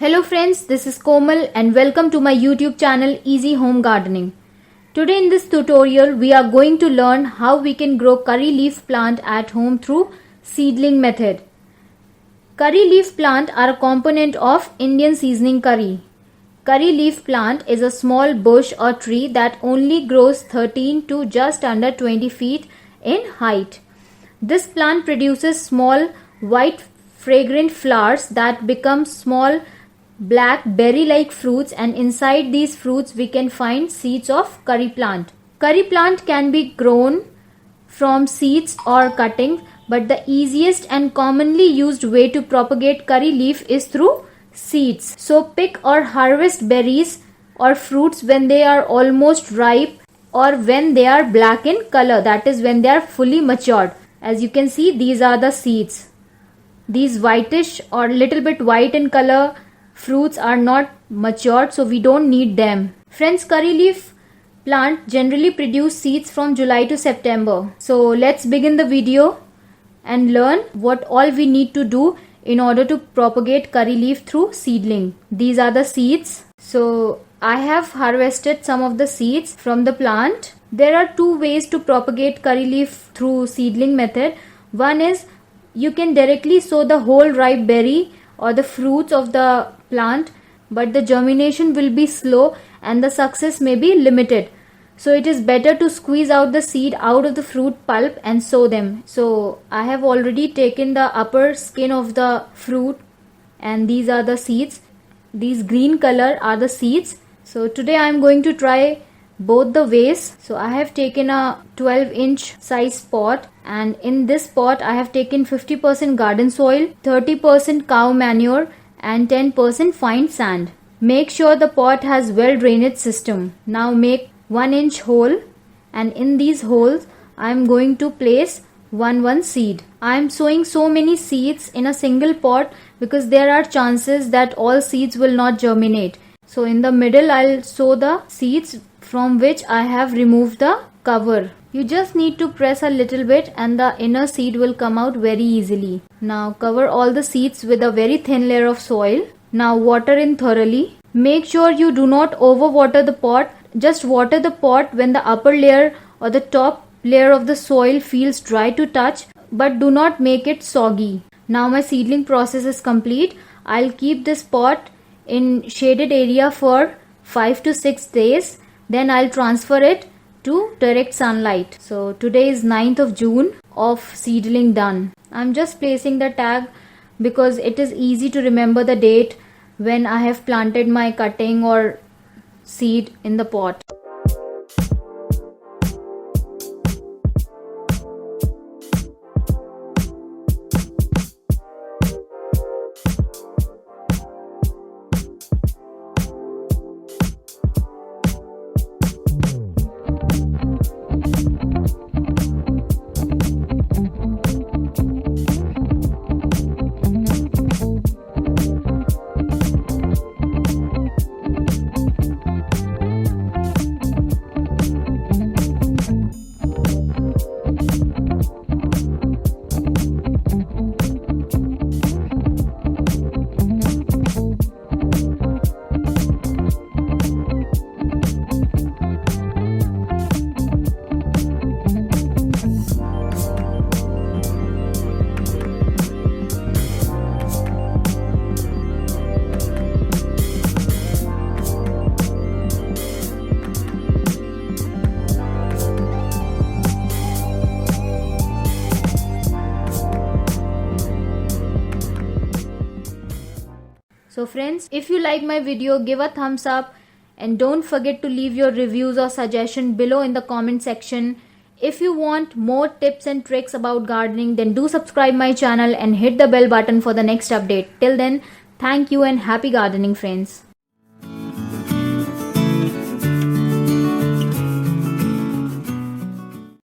Hello friends, this is Komal and welcome to my YouTube channel Easy Home Gardening. Today in this tutorial we are going to learn how we can grow curry leaf plant at home through seedling method. Curry leaf plant are a component of Indian seasoning curry. Curry leaf plant is a small bush or tree that only grows 13 to just under 20 feet in height. This plant produces small white fragrant flowers that become small black berry-like fruits, and inside these fruits we can find seeds of curry plant. Curry plant can be grown from seeds or cuttings, but the easiest and commonly used way to propagate curry leaf is through seeds. So pick or harvest berries or fruits when they are almost ripe or when they are black in color, that is when they are fully matured. As you can see, these are the seeds. These whitish or little bit white in color fruits are not matured, so we don't need them. Friends, curry leaf plant generally produce seeds from July to September. So let's begin the video and learn what all we need to do in order to propagate curry leaf through seedling. These are the seeds. So I have harvested some of the seeds from the plant. There are two ways to propagate curry leaf through seedling method. One is you can directly sow the whole ripe berry or the fruits of the plant, but the germination will be slow and the success may be limited. So it is better to squeeze out the seed out of the fruit pulp and sow them. So I have already taken the upper skin of the fruit and these are the seeds. These green color are the seeds. So today I am going to try both the ways. So I have taken a 12-inch size pot, and in this pot I have taken 50% garden soil, 30% cow manure and 10% fine sand. Make sure the pot has well drainage system. Now make 1-inch hole, and in these holes I am going to place one seed. I am sowing so many seeds in a single pot because there are chances that all seeds will not germinate. So in the middle I'll sow the seeds from which I have removed the cover. You just need to press a little bit and the inner seed will come out very easily. Now cover all the seeds with a very thin layer of soil. Now water in thoroughly. Make sure you do not overwater the pot. Just water the pot when the upper layer or the top layer of the soil feels dry to touch, but do not make it soggy. Now my seedling process is complete. I'll keep this pot in shaded area for 5 to 6 days. Then I'll transfer it to direct sunlight. So today is 9th of June of seedling done. I'm just placing the tag because it is easy to remember the date when I have planted my cutting or seed in the pot. So friends, if you like my video, give a thumbs up and don't forget to leave your reviews or suggestion below in the comment section. If you want more tips and tricks about gardening, then do subscribe my channel and hit the bell button for the next update. Till then, thank you and happy gardening friends.